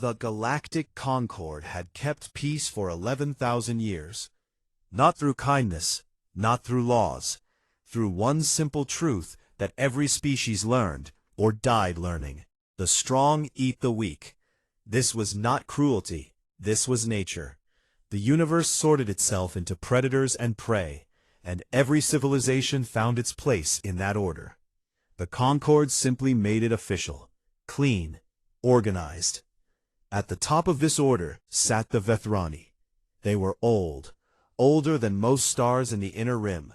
The Galactic Concord had kept peace for 11,000 years. Not through kindness, not through laws, through one simple truth that every species learned, or died learning. The strong eat the weak. This was not cruelty, this was nature. The universe sorted itself into predators and prey, and every civilization found its place in that order. The Concord simply made it official, clean, organized. At the top of this order sat the Vthrani. They were old, older than most stars in the inner rim.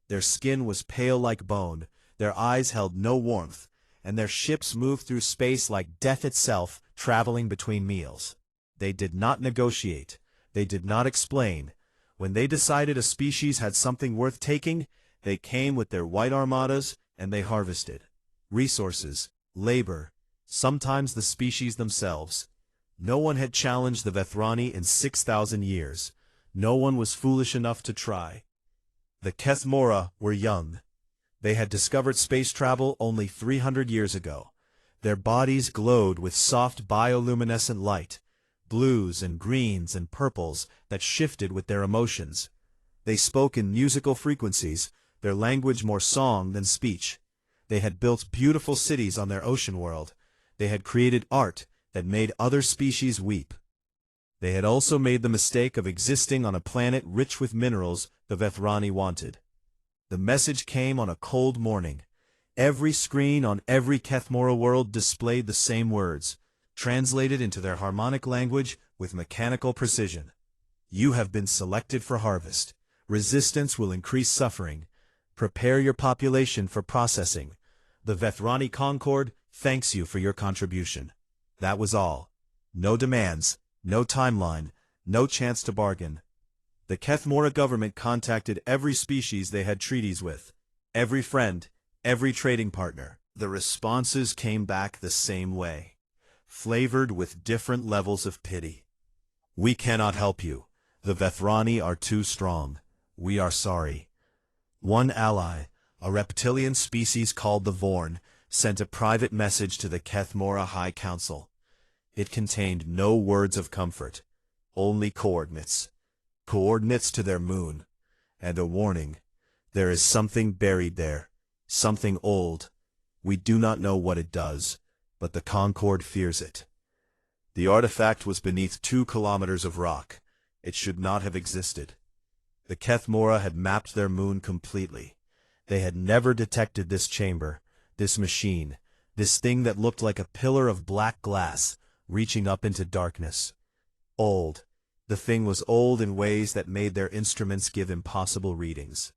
Their skin was pale like bone, their eyes held no warmth, and their ships moved through space like death itself, traveling between meals. They did not negotiate. They did not explain. When they decided a species had something worth taking, they came with their white armadas, and they harvested. Resources, labor, sometimes the species themselves. No one had challenged the Vthrani in 6,000 years. No one was foolish enough to try. The Kthora were young. They had discovered space travel only 300 years ago. Their bodies glowed with soft bioluminescent light, blues and greens and purples that shifted with their emotions. They spoke in musical frequencies, their language more song than speech. They had built beautiful cities on their ocean world. They had created art that made other species weep. They had also made the mistake of existing on a planet rich with minerals the Vthrani wanted. The message came on a cold morning. Every screen on every Kthora world displayed the same words, translated into their harmonic language with mechanical precision. You have been selected for harvest. Resistance will increase suffering. Prepare your population for processing. The Vthrani Concord thanks you for your contribution. That was all. No demands, no timeline, no chance to bargain. The Kthora government contacted every species they had treaties with, every friend, every trading partner. The responses came back the same way, flavored with different levels of pity. We cannot help you. The Vthrani are too strong. We are sorry. One ally, a reptilian species called the Vorn, sent a private message to the Kthora High Council. It contained no words of comfort, only coordinates. Coordinates to their moon, and a warning. There is something buried there, something old. We do not know what it does, but the Concord fears it. The artifact was beneath 2 kilometers of rock. It should not have existed. The Kthora had mapped their moon completely. They had never detected this chamber, this machine, this thing that looked like a pillar of black glass, reaching up into darkness. Old. The thing was old in ways that made their instruments give impossible readings.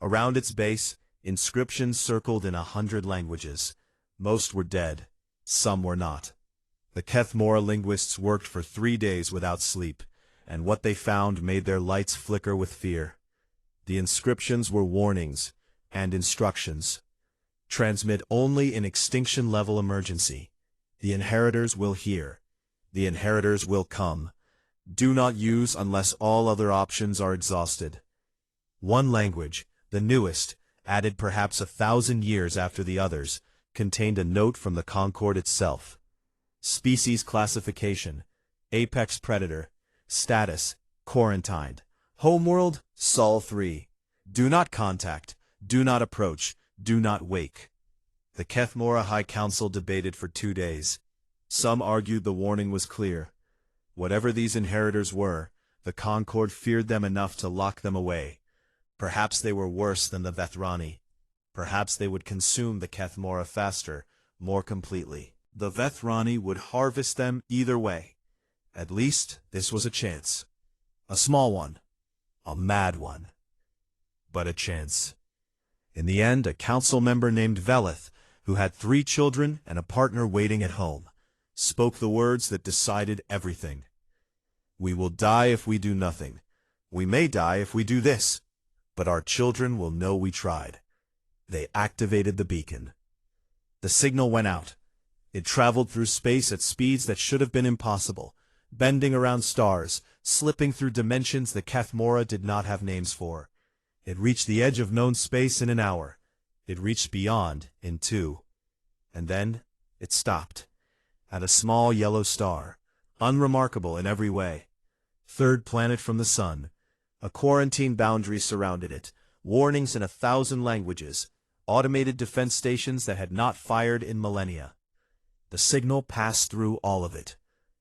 Around its base, inscriptions circled in 100 languages. Most were dead. Some were not. The Kthora linguists worked for 3 days without sleep, and what they found made their lights flicker with fear. The inscriptions were warnings and instructions. Transmit only in extinction-level emergency. The inheritors will hear. The inheritors will come. Do not use unless all other options are exhausted. One language, the newest, added perhaps 1,000 years after the others, contained a note from the Concord itself. Species classification, apex predator, status, quarantined, homeworld, Sol 3. Do not contact, do not approach, do not wake. The Kthora High Council debated for 2 days. Some argued the warning was clear. Whatever these inheritors were, the Concord feared them enough to lock them away. Perhaps they were worse than the Vthrani. Perhaps they would consume the Kthora faster, more completely. The Vthrani would harvest them either way. At least this was a chance. A small one. A mad one. But a chance. In the end, a council member named Velith, who had 3 children and a partner waiting at home, spoke the words that decided everything. We will die if we do nothing. We may die if we do this. But our children will know we tried. They activated the beacon. The signal went out. It traveled through space at speeds that should have been impossible, bending around stars, slipping through dimensions the Kthora did not have names for. It reached the edge of known space in an hour. It reached beyond in 2. And then it stopped. At a small yellow star, unremarkable in every way. Third planet from the sun. A quarantine boundary surrounded it, warnings in 1,000 languages, automated defense stations that had not fired in millennia. The signal passed through all of it.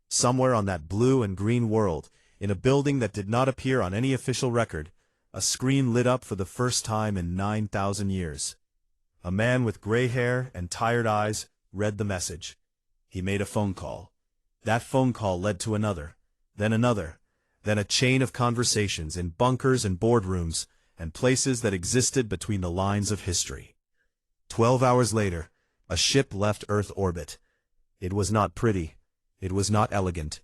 Somewhere on that blue and green world, in a building that did not appear on any official record, a screen lit up for the first time in 9,000 years. A man with gray hair and tired eyes read the message. He made a phone call. That phone call led to another, then a chain of conversations in bunkers and boardrooms and places that existed between the lines of history. 12 hours later, a ship left Earth orbit. It was not pretty. It was not elegant.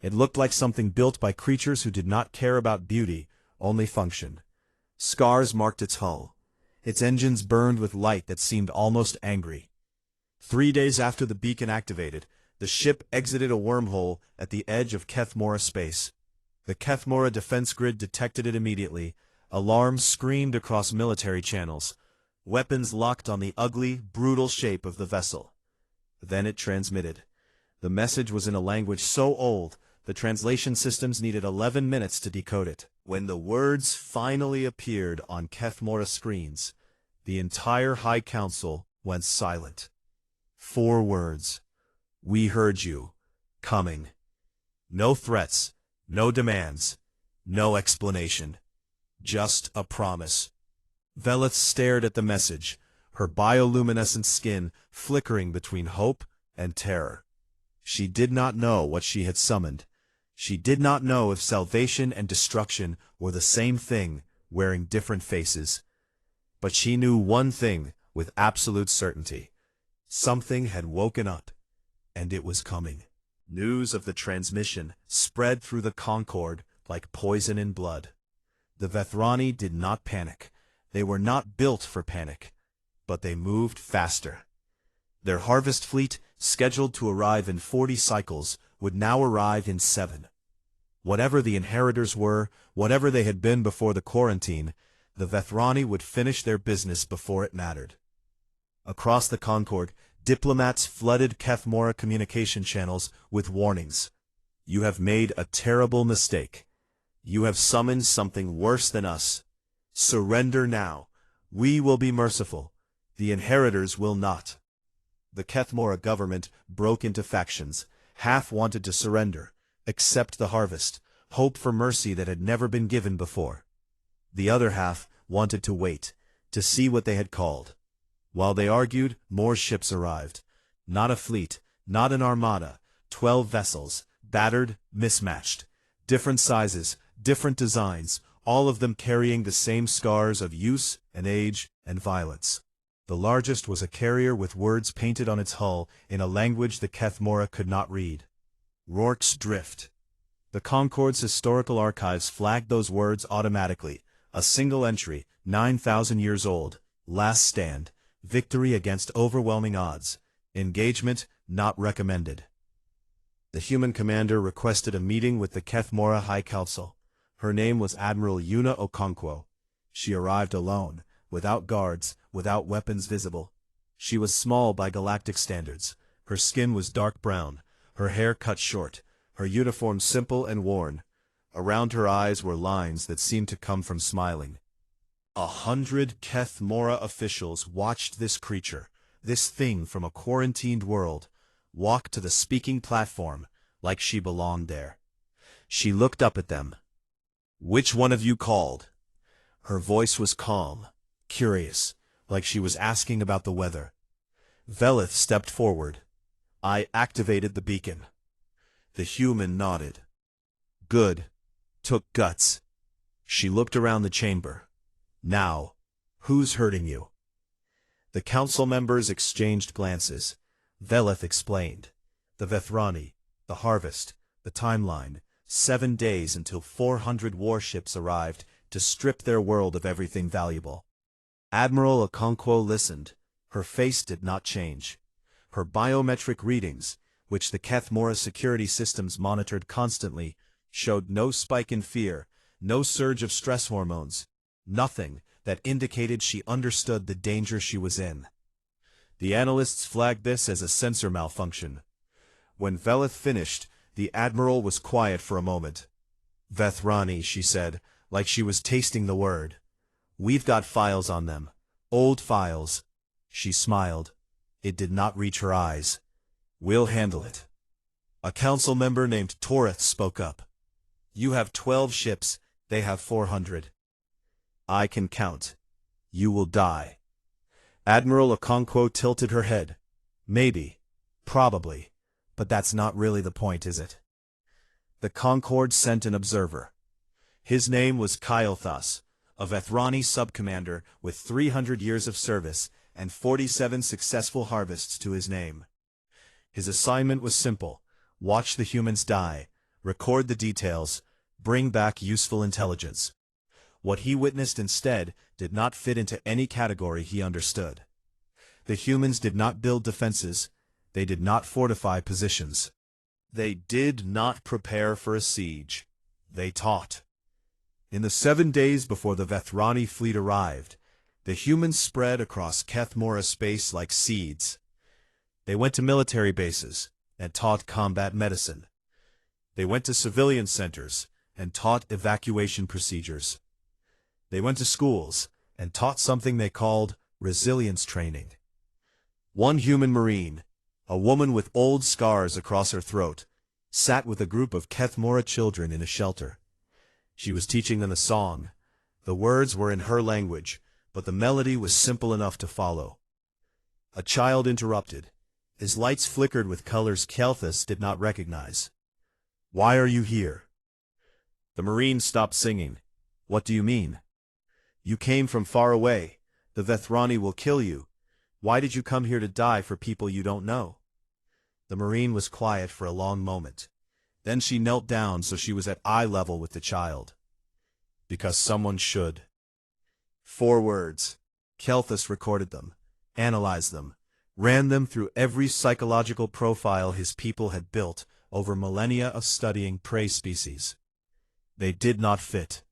It looked like something built by creatures who did not care about beauty, only function. Scars marked its hull. Its engines burned with light that seemed almost angry. 3 days after the beacon activated, the ship exited a wormhole at the edge of Kthora space. The Kthora defense grid detected it immediately. Alarms screamed across military channels. Weapons locked on the ugly, brutal shape of the vessel. Then it transmitted. The message was in a language so old, the translation systems needed 11 minutes to decode it. When the words finally appeared on Kthora screens, the entire High Council went silent. 4 words. We heard you. Coming. No threats, no demands, no explanation. Just a promise. Velith stared at the message, her bioluminescent skin flickering between hope and terror. She did not know what she had summoned. She did not know if salvation and destruction were the same thing, wearing different faces. But she knew one thing with absolute certainty. Something had woken up, and it was coming. News of the transmission spread through the Concord like poison in blood. The Vthrani did not panic. They were not built for panic, but they moved faster. Their harvest fleet, scheduled to arrive in 40 cycles, would now arrive in 7. Whatever the inheritors were, whatever they had been before the quarantine, the Vthrani would finish their business before it mattered. Across the Concord, diplomats flooded Kthora communication channels with warnings. You have made a terrible mistake. You have summoned something worse than us. Surrender now. We will be merciful. The inheritors will not. The Kthora government broke into factions. Half wanted to surrender, accept the harvest, hope for mercy that had never been given before. The other half wanted to wait, to see what they had called. While they argued, more ships arrived. Not a fleet, not an armada, 12 vessels, battered, mismatched. Different sizes, different designs, all of them carrying the same scars of use and age and violence. The largest was a carrier with words painted on its hull in a language the Kthora could not read. Rorke's Drift. The Concord's historical archives flagged those words automatically. A single entry, 9,000 years old. Last stand. Victory against overwhelming odds. Engagement not recommended. The human commander requested a meeting with the Kthora High Council. Her name was Admiral Yuna Okonkwo. She arrived alone, without guards, without weapons visible. She was small by galactic standards. Her skin was dark brown, her hair cut short, her uniform simple and worn. Around her eyes were lines that seemed to come from smiling. 100 Kthora officials watched this creature, this thing from a quarantined world, walk to the speaking platform like she belonged there. She looked up at them. Which one of you called? Her voice was calm, curious, like she was asking about the weather. Velith stepped forward. I activated the beacon. The human nodded. Good. Took guts. She looked around the chamber. Now, who's hurting you? The council members exchanged glances. Velith explained. The Vthrani, the harvest, the timeline. 7 days until 400 warships arrived to strip their world of everything valuable. Admiral Okonkwo listened. Her face did not change. Her biometric readings, which the Kthora security systems monitored constantly, showed no spike in fear, no surge of stress hormones, nothing that indicated she understood the danger she was in. The analysts flagged this as a sensor malfunction. When Velith finished, The admiral was quiet for a moment. "Vthrani," she said, like she was tasting the word. "We've got files on them. Old files." She smiled. It did not reach her eyes. "We'll handle it." A council member named Toreth spoke up. "You have 12 ships, they have 400. I can count. You will die." Admiral Okonkwo tilted her head. "Maybe. Probably. But that's not really the point, is it?" The Concord sent an observer. His name was Kyothas, a Vthrani subcommander with 300 years of service and 47 successful harvests to his name. His assignment was simple: watch the humans die, record the details, bring back useful intelligence. What he witnessed instead did not fit into any category he understood. The humans did not build defenses, they did not fortify positions. They did not prepare for a siege. They taught. In the 7 days before the Vthrani fleet arrived, the humans spread across Kthora space like seeds. They went to military bases and taught combat medicine. They went to civilian centers and taught evacuation procedures. They went to schools and taught something they called resilience training. One human marine, a woman with old scars across her throat, sat with a group of Kthora children in a shelter. She was teaching them a song. The words were in her language, but the melody was simple enough to follow. A child interrupted. His lights flickered with colors Kyothas did not recognize. "Why are you here?" The marine stopped singing. "What do you mean?" "You came from far away. The Vthrani will kill you. Why did you come here to die for people you don't know?" The marine was quiet for a long moment. Then she knelt down so she was at eye level with the child. "Because someone should." 4 words. Kyothas recorded them, analyzed them, ran them through every psychological profile his people had built over millennia of studying prey species. They did not fit.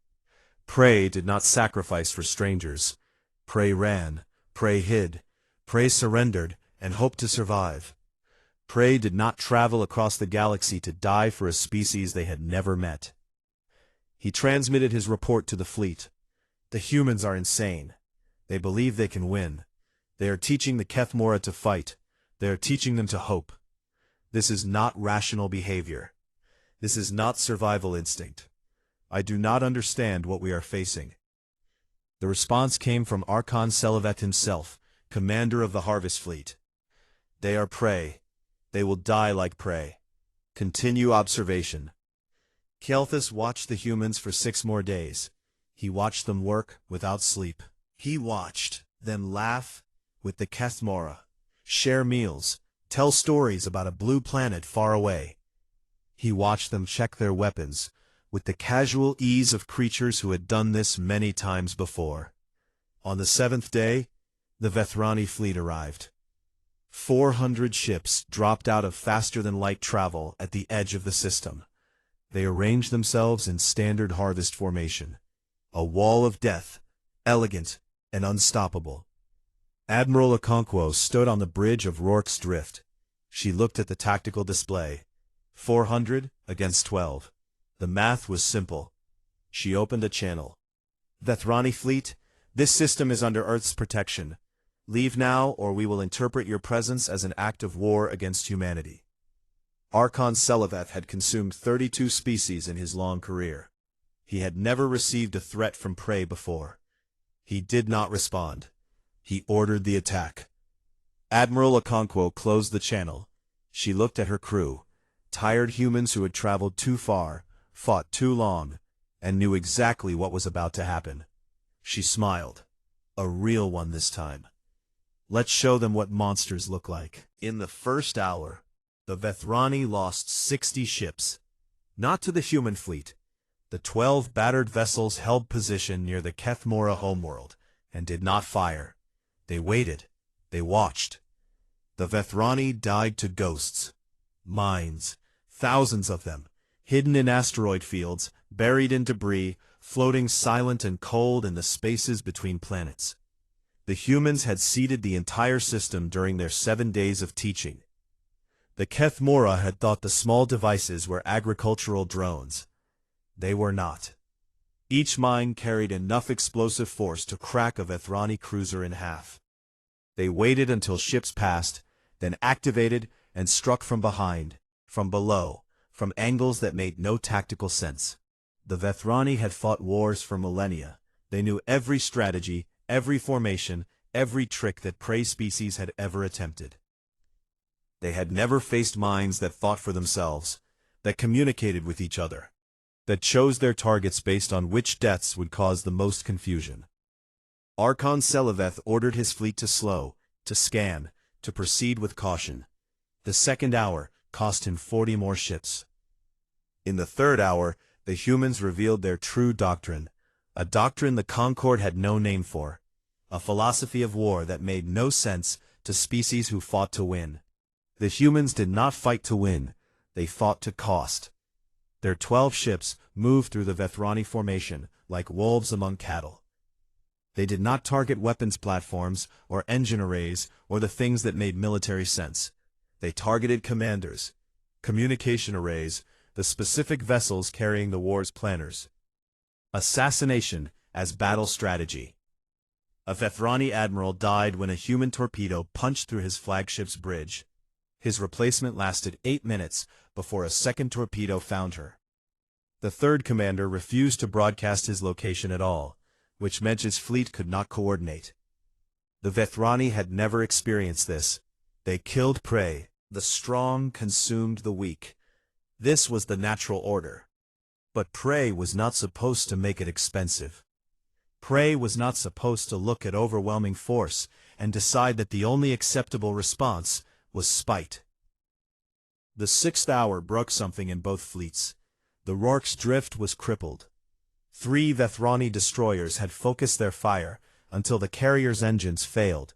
Prey did not sacrifice for strangers. Prey ran, prey hid, prey surrendered and hoped to survive. Prey did not travel across the galaxy to die for a species they had never met. He transmitted his report to the fleet. "The humans are insane. They believe they can win. They are teaching the Kthora to fight. They are teaching them to hope. This is not rational behavior. This is not survival instinct. I do not understand what we are facing." The response came from Archon Selavet himself, commander of the Harvest Fleet. "They are prey. They will die like prey. Continue observation." Kyothas watched the humans for 6 more days. He watched them work without sleep. He watched them laugh with the Kthora, share meals, tell stories about a blue planet far away. He watched them check their weapons with the casual ease of creatures who had done this many times before. On the 7th day, the Vthrani fleet arrived. 400 ships dropped out of faster-than-light travel at the edge of the system. They arranged themselves in standard harvest formation. A wall of death, elegant and unstoppable. Admiral Okonkwo stood on the bridge of Rourke's Drift. She looked at the tactical display. 400 against 12. The math was simple. She opened a channel. "Vthrani fleet, this system is under Earth's protection. Leave now, or we will interpret your presence as an act of war against humanity." Archon Selavet had consumed 32 species in his long career. He had never received a threat from prey before. He did not respond. He ordered the attack. Admiral Okonkwo closed the channel. She looked at her crew, tired humans who had traveled too far, fought too long, and knew exactly what was about to happen. She smiled. A real one this time. Let's show them what monsters look like. In the first hour, the Vthrani lost 60 ships. Not to the human fleet. The 12 battered vessels held position near the Kthora homeworld, and did not fire. They waited. They watched. The Vthrani died to ghosts. Mines. Thousands of them. Hidden in asteroid fields, buried in debris, floating silent and cold in the spaces between planets. The humans had seeded the entire system during their 7 days of teaching. The Kthora had thought the small devices were agricultural drones. They were not. Each mine carried enough explosive force to crack a Vthrani cruiser in half. They waited until ships passed, then activated and struck from behind, from below, from angles that made no tactical sense. The Vthrani had fought wars for millennia. They knew every strategy, every formation, every trick that prey species had ever attempted. They had never faced mines that thought for themselves, that communicated with each other, that chose their targets based on which deaths would cause the most confusion. Archon Seliveth ordered his fleet to slow, to scan, to proceed with caution. The second hour cost him 40 more ships. In the third hour, the humans revealed their true doctrine, a doctrine the Concord had no name for, a philosophy of war that made no sense to species who fought to win. The humans did not fight to win, they fought to cost. Their 12 ships moved through the Vthrani formation like wolves among cattle. They did not target weapons platforms or engine arrays or the things that made military sense. They targeted commanders, communication arrays, the specific vessels carrying the war's planners. Assassination as battle strategy. A Vthrani admiral died when a human torpedo punched through his flagship's bridge. His replacement lasted 8 minutes before a second torpedo found her. The third commander refused to broadcast his location at all, which meant his fleet could not coordinate. The Vthrani had never experienced this. They killed prey. The strong consumed the weak. This was the natural order. But prey was not supposed to make it expensive. Prey was not supposed to look at overwhelming force and decide that the only acceptable response was spite. The sixth hour broke something in both fleets. The Rorke's drift was crippled. 3 Vthrani destroyers had focused their fire until the carrier's engines failed.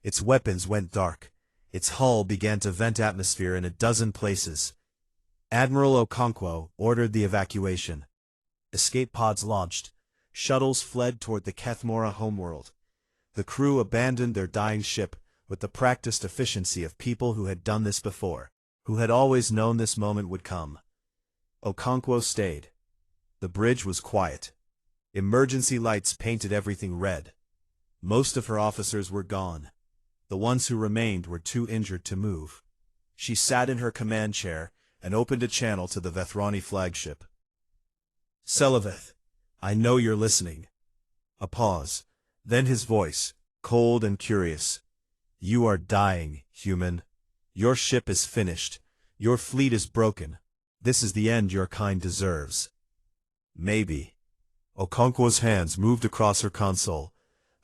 Its weapons went dark. Its hull began to vent atmosphere in a dozen places. Admiral Okonkwo ordered the evacuation. Escape pods launched. Shuttles fled toward the Kthora homeworld. The crew abandoned their dying ship with the practiced efficiency of people who had done this before, who had always known this moment would come. Okonkwo stayed. The bridge was quiet. Emergency lights painted everything red. Most of her officers were gone. The ones who remained were too injured to move. She sat in her command chair and opened a channel to the Vthrani flagship. Seliveth, I know you're listening. A pause. Then his voice, cold and curious. You are dying, human. Your ship is finished. Your fleet is broken. This is the end your kind deserves. Maybe. Okonkwo's hands moved across her console.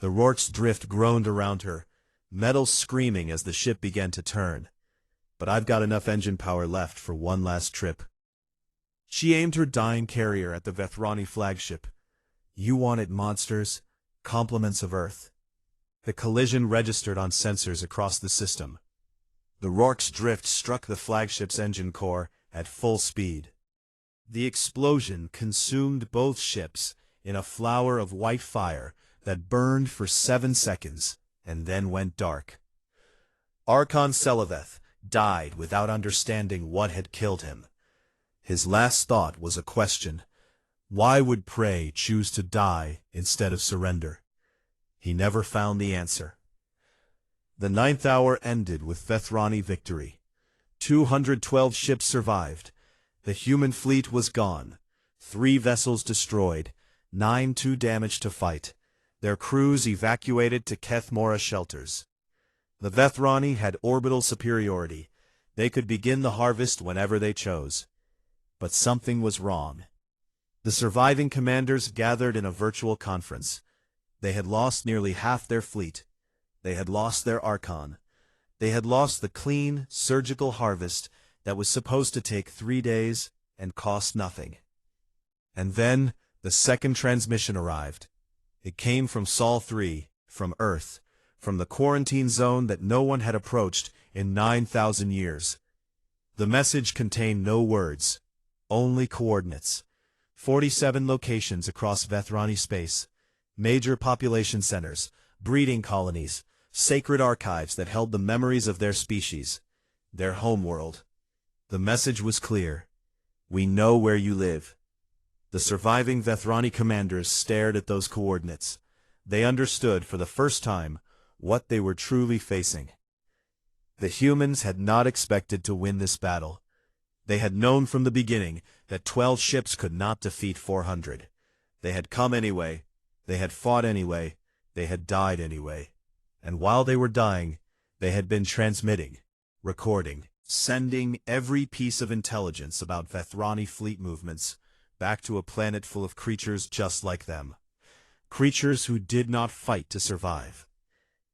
The Rorke's drift groaned around her, metal screaming as the ship began to turn. But I've got enough engine power left for one last trip. She aimed her dying carrier at the Vthrani flagship. You want it, monsters? Compliments of Earth. The collision registered on sensors across the system. The Rorke's drift struck the flagship's engine core at full speed. The explosion consumed both ships in a flower of white fire that burned for 7 seconds and then went dark. Archon Seliveth died without understanding what had killed him. His last thought was a question. Why would prey choose to die instead of surrender? He never found the answer. The 9th hour ended with Vthrani victory. 212 ships survived. The human fleet was gone. 3 vessels destroyed. 9 too damaged to fight. Their crews evacuated to Kthora shelters. The Vthrani had orbital superiority. They could begin the harvest whenever they chose. But something was wrong. The surviving commanders gathered in a virtual conference. They had lost nearly half their fleet. They had lost their Archon. They had lost the clean, surgical harvest that was supposed to take 3 days and cost nothing. And then the second transmission arrived. It came from Sol 3, from Earth, from the quarantine zone that no one had approached in 9,000 years. The message contained no words, only coordinates. 47 locations across Vthrani space, major population centers, breeding colonies, sacred archives that held the memories of their species. their homeworld. The message was clear. We know where you live. The surviving Vthrani commanders stared at those coordinates. They understood for the first time what they were truly facing. The humans had not expected to win this battle. They had known from the beginning that 12 ships could not defeat 400. They had come anyway. They had fought anyway. They had died anyway. And while they were dying, they had been transmitting, recording, sending every piece of intelligence about Vthrani fleet movements back to a planet full of creatures just like them. Creatures who did not fight to survive.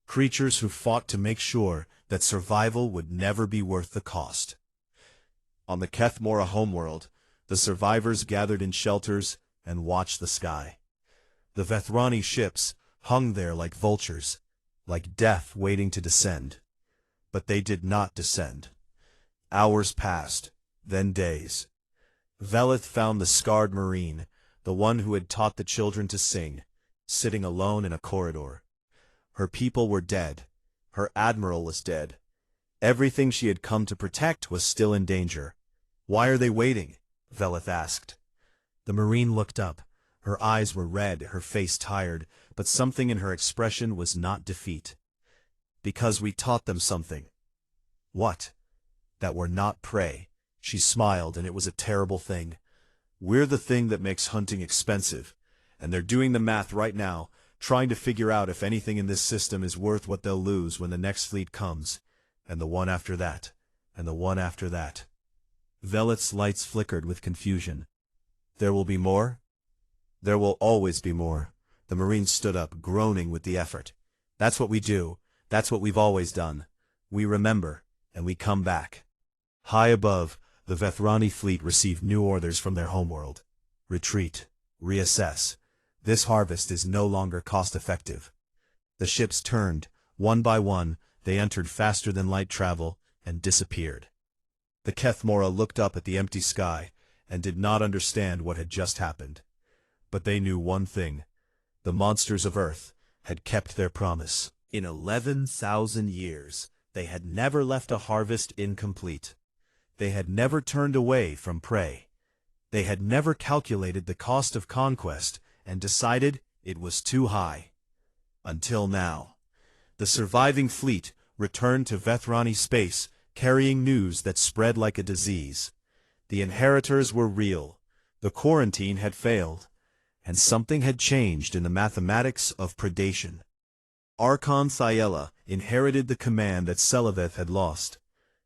Creatures who fought to make sure that survival would never be worth the cost. On the Kthora homeworld, the survivors gathered in shelters and watched the sky. The Vthrani ships hung there like vultures, like death waiting to descend. But they did not descend. Hours passed, then days. Velith found the scarred Marine, the one who had taught the children to sing, sitting alone in a corridor. Her people were dead. Her admiral was dead. Everything she had come to protect was still in danger. Why are they waiting? Velith asked. The Marine looked up. Her eyes were red, her face tired, but something in her expression was not defeat. Because we taught them something. What? That we're not prey. She smiled, and it was a terrible thing. We're the thing that makes hunting expensive, and they're doing the math right now, trying to figure out if anything in this system is worth what they'll lose when the next fleet comes, and the one after that, and the one after that. Velith's lights flickered with confusion. There will be more? There will always be more. The Marine stood up, groaning with the effort. That's what we do. That's what we've always done. We remember, and we come back. High above, the Vthrani fleet received new orders from their homeworld. Retreat. Reassess. This harvest is no longer cost-effective. The ships turned. One by one, they entered faster than light travel and disappeared. The Kthora looked up at the empty sky and did not understand what had just happened. But they knew one thing. The monsters of Earth had kept their promise. In 11,000 years, they had never left a harvest incomplete. They had never turned away from prey. They had never calculated the cost of conquest and decided it was too high. Until now. The surviving fleet returned to Vthrani space, carrying news that spread like a disease. The inheritors were real. The quarantine had failed. And something had changed in the mathematics of predation. Archon Thyella inherited the command that Selaveth had lost.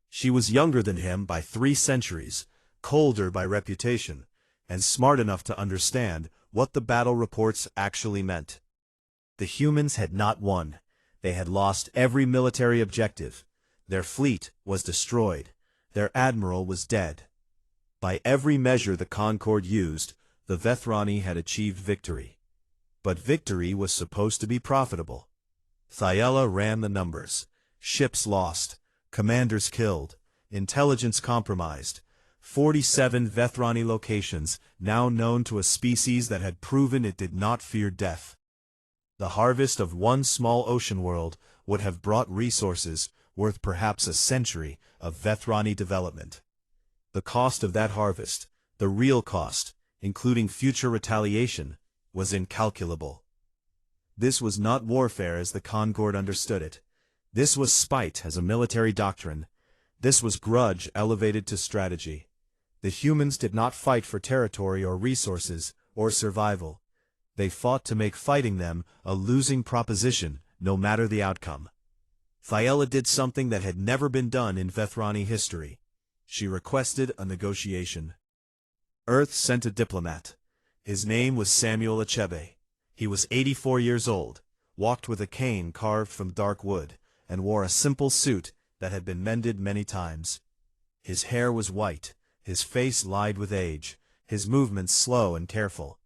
She was younger than him by 3 centuries, colder by reputation, and smart enough to understand what the battle reports actually meant. The humans had not won. They had lost every military objective. Their fleet was destroyed. Their admiral was dead. By every measure the Concord used, the Vthrani had achieved victory. But victory was supposed to be profitable. Thyella ran the numbers. Ships lost. Commanders killed. Intelligence compromised. 47 Vthrani locations, now known to a species that had proven it did not fear death. The harvest of one small ocean world would have brought resources worth perhaps a century of Vthrani development. The cost of that harvest, the real cost, including future retaliation, was incalculable. This was not warfare as the Concord understood it. This was spite as a military doctrine. This was grudge elevated to strategy. The humans did not fight for territory or resources or survival. They fought to make fighting them a losing proposition, no matter the outcome. Thyella did something that had never been done in Vthrani history. She requested a negotiation. Earth sent a diplomat. His name was Samuel Achebe. He was 84 years old, walked with a cane carved from dark wood, and wore a simple suit that had been mended many times. His hair was white, his face lined with age, his movements slow and careful.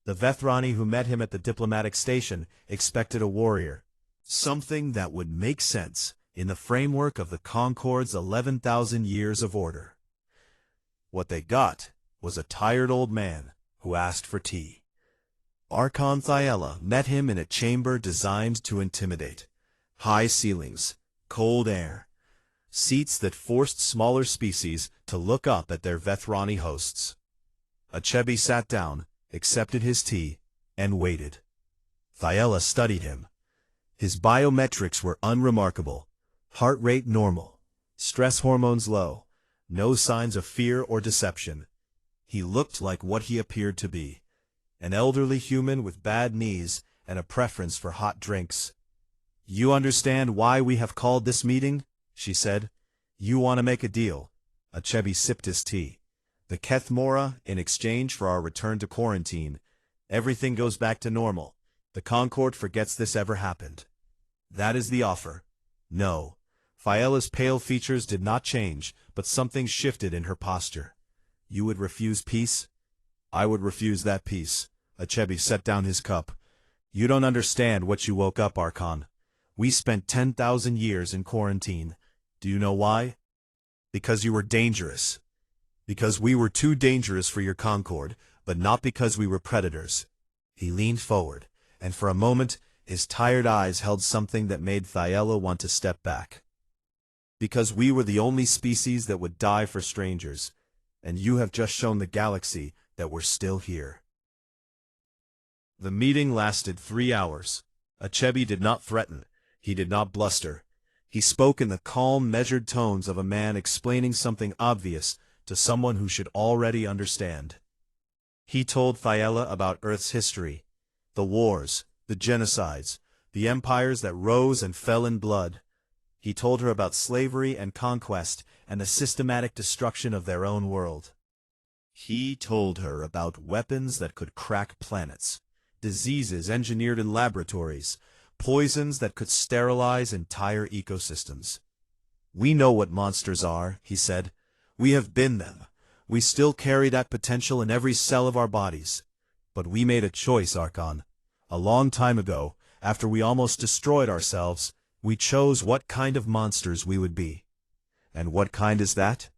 The Vthrani who met him at the diplomatic station expected a warrior, something that would make sense in the framework of the Concord's 11,000 years of order. What they got was a tired old man who asked for tea. Archon Thyella met him in a chamber designed to intimidate. High ceilings, cold air. seats that forced smaller species to look up at their Vthrani hosts. HFY sat down, accepted his tea, and waited. Thyella studied him. His biometrics were unremarkable. Heart rate normal. Stress hormones low. No signs of fear or deception. He looked like what he appeared to be. An elderly human with bad knees and a preference for hot drinks. "You understand why we have called this meeting?" she said. "You want to make a deal." HFY sipped his tea. "The Kthora, in exchange for our return to quarantine. Everything goes back to normal. The Concord forgets this ever happened. That is the offer." "No." Thyella's pale features did not change, but something shifted in her posture. "You would refuse peace?" "I would refuse that peace." HFY set down his cup. "You don't understand what you woke up, Archon. We spent 10,000 years in quarantine. Do you know why? Because you were dangerous. Because we were too dangerous for your Concord, but not because we were predators." He leaned forward, and for a moment, his tired eyes held something that made Thyella want to step back. "Because we were the only species that would die for strangers, and you have just shown the galaxy that we're still here." The meeting lasted 3 hours. HFY did not threaten. He did not bluster. He spoke in the calm, measured tones of a man explaining something obvious to someone who should already understand. He told Thyella about Earth's history, the wars, the genocides, the empires that rose and fell in blood. He told her about slavery and conquest and the systematic destruction of their own world. He told her about weapons that could crack planets, diseases engineered in laboratories, poisons that could sterilize entire ecosystems. "We know what monsters are," he said. "We have been them. We still carry that potential in every cell of our bodies. But we made a choice, Archon. A long time ago, after we almost destroyed ourselves, we chose what kind of monsters we would be. And what kind is that?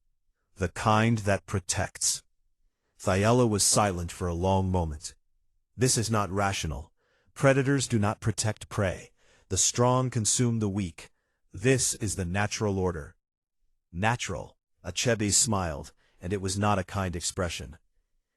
The kind that protects." Thyella was silent for a long moment. "This is not rational. Predators do not protect prey. The strong consume the weak. This is the natural order." "Natural?" HFY smiled, and it was not a kind expression.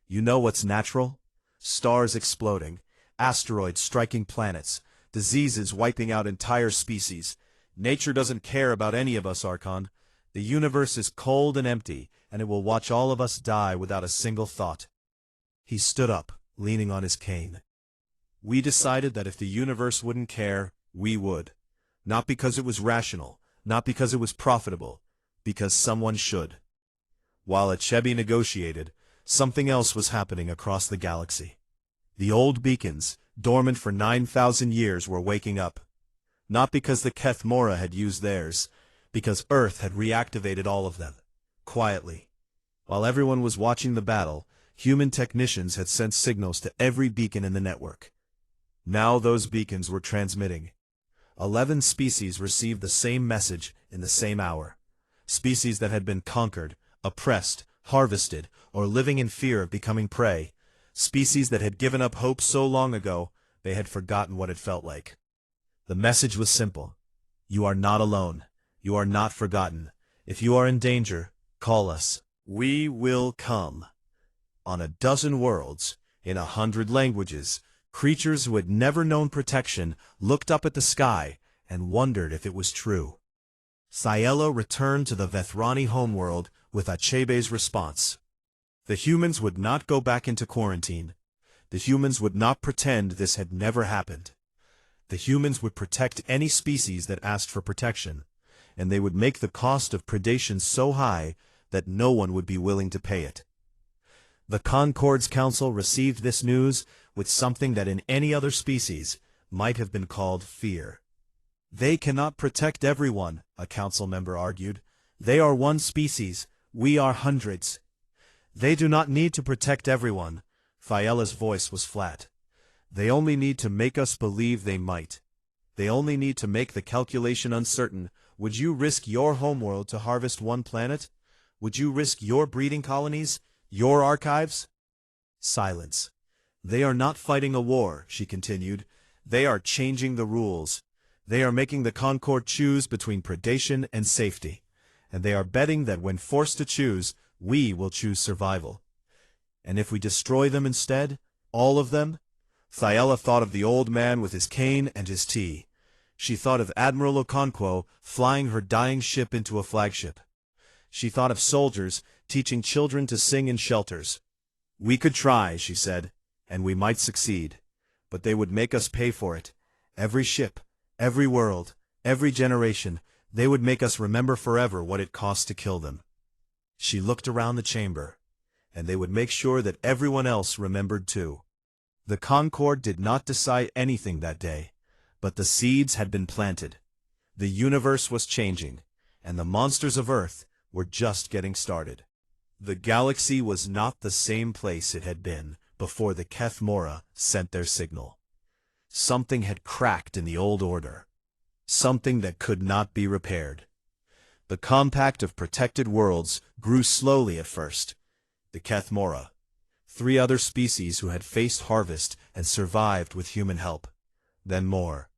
"You know what's natural? Stars exploding, asteroids striking planets, diseases wiping out entire species. Nature doesn't care about any of us, Archon. The universe is cold and empty, and it will watch all of us die without a single thought." He stood up, leaning on his cane. "We decided that if the universe wouldn't care, we would. Not because it was rational, not because it was profitable, because someone should." While HFY negotiated, something else was happening across the galaxy. The old beacons, dormant for 9,000 years, were waking up. Not because the Kthora had used theirs, because Earth had reactivated all of them, quietly. While everyone was watching the battle, human technicians had sent signals to every beacon in the network. Now those beacons were transmitting. 11 species received the same message in the same hour. Species that had been conquered, oppressed, harvested, or living in fear of becoming prey. Species that had given up hope so long ago, they had forgotten what it felt like. The message was simple. You are not alone. You are not forgotten. If you are in danger, call us. We will come. On a dozen worlds, in 100 languages, creatures who had never known protection looked up at the sky and wondered if it was true. Thyella returned to the Vthrani homeworld with HFY's response. The humans would not go back into quarantine. The humans would not pretend this had never happened. The humans would protect any species that asked for protection, and they would make the cost of predation so high that no one would be willing to pay it. The Concord's Council received this news with something that in any other species might have been called fear. "They cannot protect everyone," a council member argued. "They are one species, we are hundreds." "They do not need to protect everyone." Thyella's voice was flat. "They only need to make us believe they might. They only need to make the calculation uncertain. Would you risk your homeworld to harvest one planet? Would you risk your breeding colonies? Your archives?" Silence. "They are not fighting a war," she continued. "They are changing the rules. They are making the Concord choose between predation and safety. and they are betting that when forced to choose, we will choose survival. And if we destroy them instead, all of them? Thyella thought of the old man with his cane and his tea. She thought of Admiral Okonkwo flying her dying ship into a flagship. She thought of soldiers teaching children to sing in shelters. We could try, she said, and we might succeed. But they would make us pay for it. Every ship, every world, every generation, they would make us remember forever what it cost to kill them. She looked around the chamber, and they would make sure that everyone else remembered too. The Concord did not decide anything that day, but the seeds had been planted. The universe was changing, and the monsters of Earth were just getting started. The galaxy was not the same place it had been before the Kthora sent their signal. Something had cracked in the old order. Something that could not be repaired. The compact of protected worlds grew slowly at first. The Kthora, 3 other species who had faced harvest and survived with human help. Then more.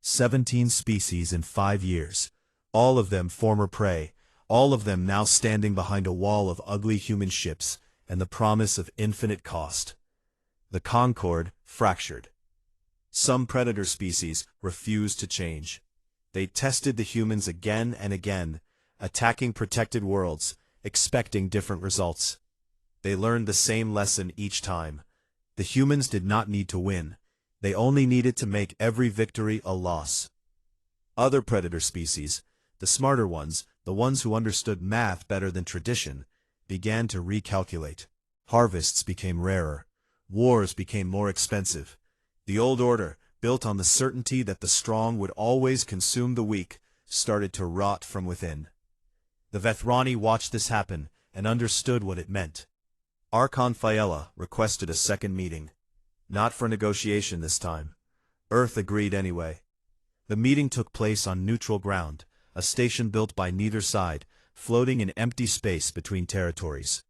17 species in 5 years. All of them former prey, all of them now standing behind a wall of ugly human ships and the promise of infinite cost. The Concord fractured. Some predator species refused to change. They tested the humans again and again, attacking protected worlds, expecting different results. They learned the same lesson each time. The humans did not need to win. They only needed to make every victory a loss. Other predator species, the smarter ones, the ones who understood math better than tradition, began to recalculate. Harvests became rarer. Wars became more expensive. The old order, built on the certainty that the strong would always consume the weak, started to rot from within. The Vthrani watched this happen and understood what it meant. Archon Thyella requested a second meeting. Not for negotiation this time. Earth agreed anyway. The meeting took place on neutral ground, a station built by neither side, floating in empty space between territories.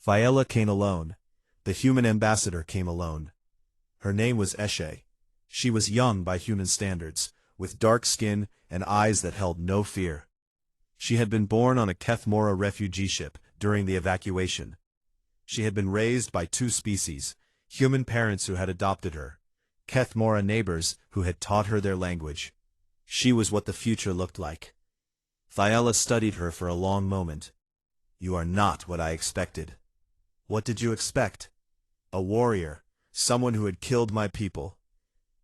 Thyella came alone. The human ambassador came alone. Her name was Eshe. She was young by human standards, with dark skin and eyes that held no fear. She had been born on a Kthora refugee ship during the evacuation. She had been raised by 2 species, human parents who had adopted her, Kthora neighbors who had taught her their language. She was what the future looked like. Thyella studied her for a long moment. You are not what I expected. What did you expect? A warrior, someone who had killed my people.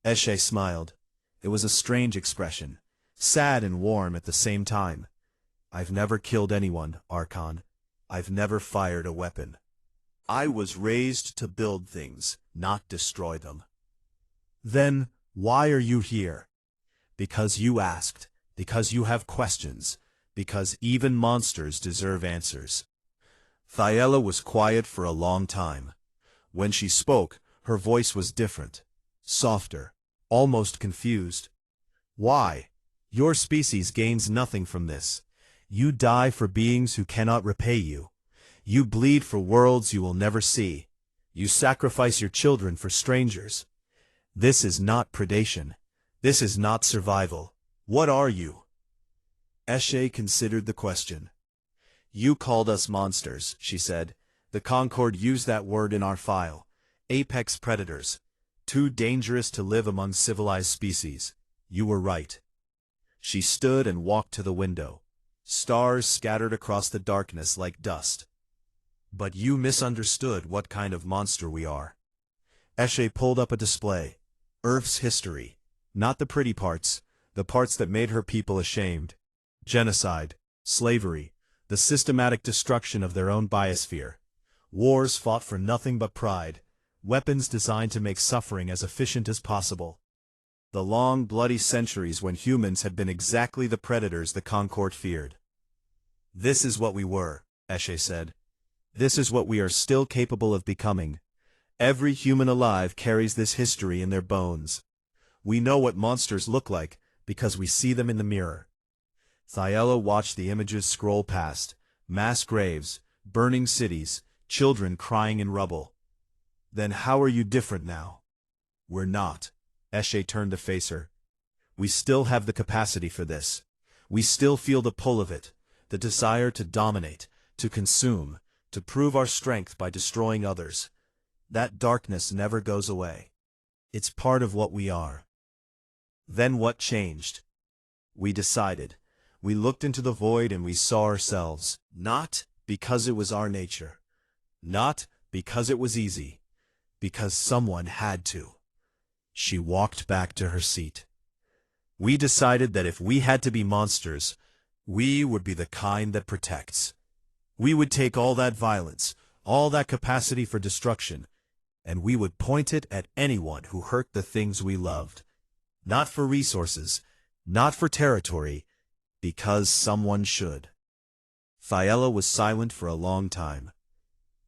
Eshe smiled. It was a strange expression, sad and warm at the same time. I've never killed anyone, Archon. I've never fired a weapon. I was raised to build things, not destroy them. Then, why are you here? Because you asked, because you have questions, because even monsters deserve answers. Thyella was quiet for a long time. When she spoke, her voice was different, softer, almost confused. Why? Your species gains nothing from this. You die for beings who cannot repay you. You bleed for worlds you will never see. You sacrifice your children for strangers. This is not predation. This is not survival. What are you? Eshe considered the question. You called us monsters, she said. The Concord used that word in our file. Apex predators. Too dangerous to live among civilized species. You were right. She stood and walked to the window. Stars scattered across the darkness like dust. But you misunderstood what kind of monster we are. Eshe pulled up a display. Earth's history. Not the pretty parts, the parts that made her people ashamed. Genocide, slavery, the systematic destruction of their own biosphere. Wars fought for nothing but pride. Weapons designed to make suffering as efficient as possible. The long, bloody centuries when humans had been exactly the predators the Concord feared. This is what we were, Eshe said. This is what we are still capable of becoming. Every human alive carries this history in their bones. We know what monsters look like because we see them in the mirror. Thyella watched the images scroll past, mass graves, burning cities, children crying in rubble. Then how are you different now? We're not. Eshe turned to face her. We still have the capacity for this. We still feel the pull of it, the desire to dominate, to consume, to prove our strength by destroying others. That darkness never goes away. It's part of what we are. Then what changed? We decided. We looked into the void and we saw ourselves, not because it was our nature, not because it was easy, because someone had to. She walked back to her seat. We decided that if we had to be monsters, we would be the kind that protects. We would take all that violence, all that capacity for destruction, and we would point it at anyone who hurt the things we loved. Not for resources, not for territory, because someone should. Thyella was silent for a long time.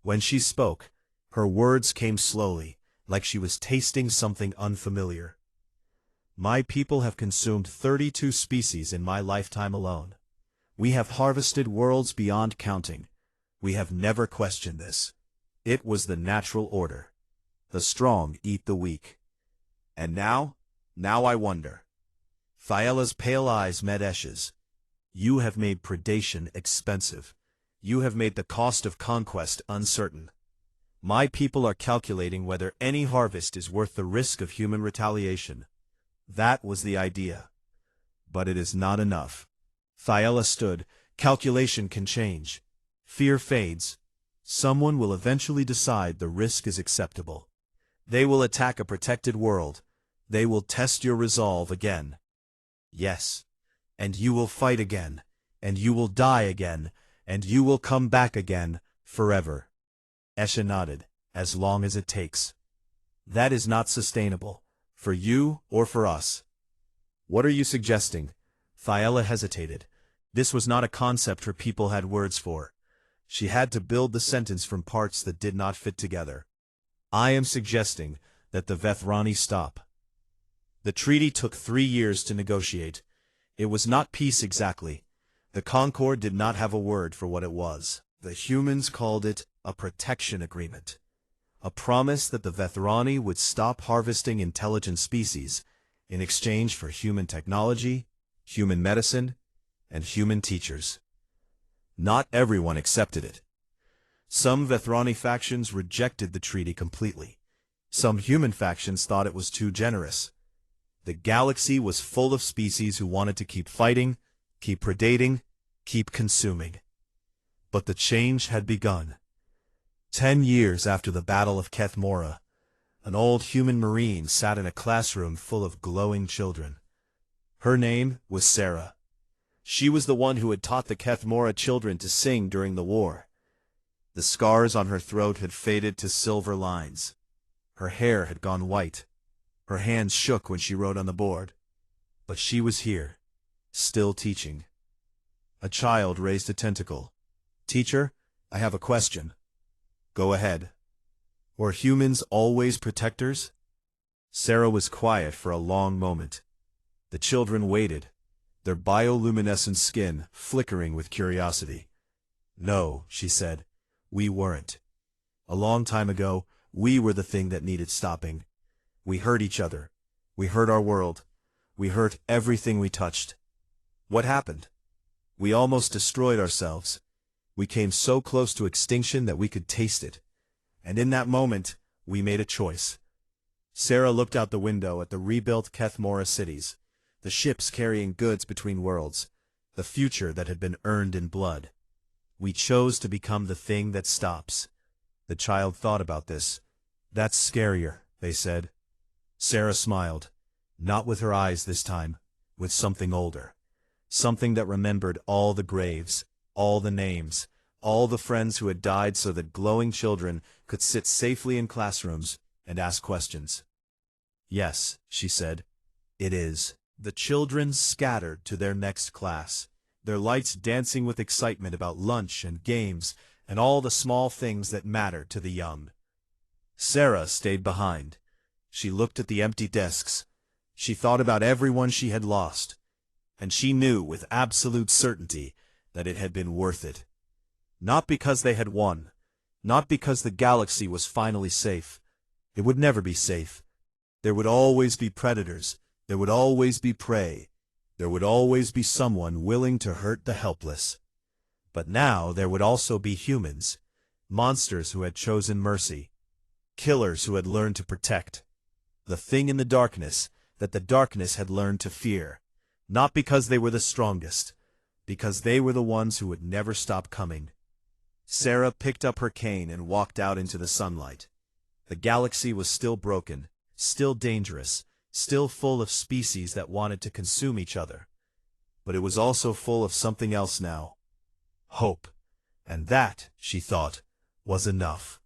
When she spoke, her words came slowly, like she was tasting something unfamiliar. My people have consumed 32 species in my lifetime alone. We have harvested worlds beyond counting. We have never questioned this. It was the natural order. The strong eat the weak. And now I wonder. Thyella's pale eyes met Esh's. You have made predation expensive. You have made the cost of conquest uncertain. My people are calculating whether any harvest is worth the risk of human retaliation. That was the idea. But it is not enough. Thyella stood. Calculation can change. Fear fades. Someone will eventually decide the risk is acceptable. They will attack a protected world. They will test your resolve again. Yes. And you will fight again. And you will die again. And you will come back again, forever. Esha nodded. As long as it takes. That is not sustainable. For you or for us. What are you suggesting? Thyella hesitated. This was not a concept her people had words for. She had to build the sentence from parts that did not fit together. I am suggesting that the Vthrani stop. The treaty took 3 years to negotiate. It was not peace exactly. The Concord did not have a word for what it was. The humans called it a protection agreement. A promise that the Vthrani would stop harvesting intelligent species in exchange for human technology, human medicine, and human teachers. Not everyone accepted it. Some Vthrani factions rejected the treaty completely. Some human factions thought it was too generous. The galaxy was full of species who wanted to keep fighting, keep predating, keep consuming. But the change had begun. 10 years after the Battle of Kthora, an old human marine sat in a classroom full of glowing children. Her name was Sarah. She was the one who had taught the Kthora children to sing during the war. The scars on her throat had faded to silver lines. Her hair had gone white. Her hands shook when she wrote on the board. But she was here, still teaching. A child raised a tentacle. Teacher, I have a question. Go ahead. Were humans always protectors? Sarah was quiet for a long moment. The children waited, their bioluminescent skin flickering with curiosity. No, she said, we weren't. A long time ago, we were the thing that needed stopping. We hurt each other. We hurt our world. We hurt everything we touched. What happened? We almost destroyed ourselves. We came so close to extinction that we could taste it. And in that moment, we made a choice. Sarah looked out the window at the rebuilt Kthora cities, the ships carrying goods between worlds, the future that had been earned in blood. We chose to become the thing that stops. The child thought about this. That's scarier, they said. Sarah smiled, not with her eyes this time, with something older. Something that remembered all the graves, all the names, all the friends who had died so that glowing children could sit safely in classrooms and ask questions. Yes, she said, it is. The children scattered to their next class, their lights dancing with excitement about lunch and games and all the small things that matter to the young. Sarah stayed behind. She looked at the empty desks. She thought about everyone she had lost. And she knew with absolute certainty that it had been worth it. Not because they had won, not because the galaxy was finally safe. It would never be safe. There would always be predators, there would always be prey, There would always be someone willing to hurt the helpless. But now there would also be humans, monsters who had chosen mercy, killers who had learned to protect, the thing in the darkness that the darkness had learned to fear, not because they were the strongest, because they were the ones who would never stop coming. Sarah picked up her cane and walked out into the sunlight. The galaxy was still broken, still dangerous, still full of species that wanted to consume each other. But it was also full of something else now. Hope. And that, she thought, was enough.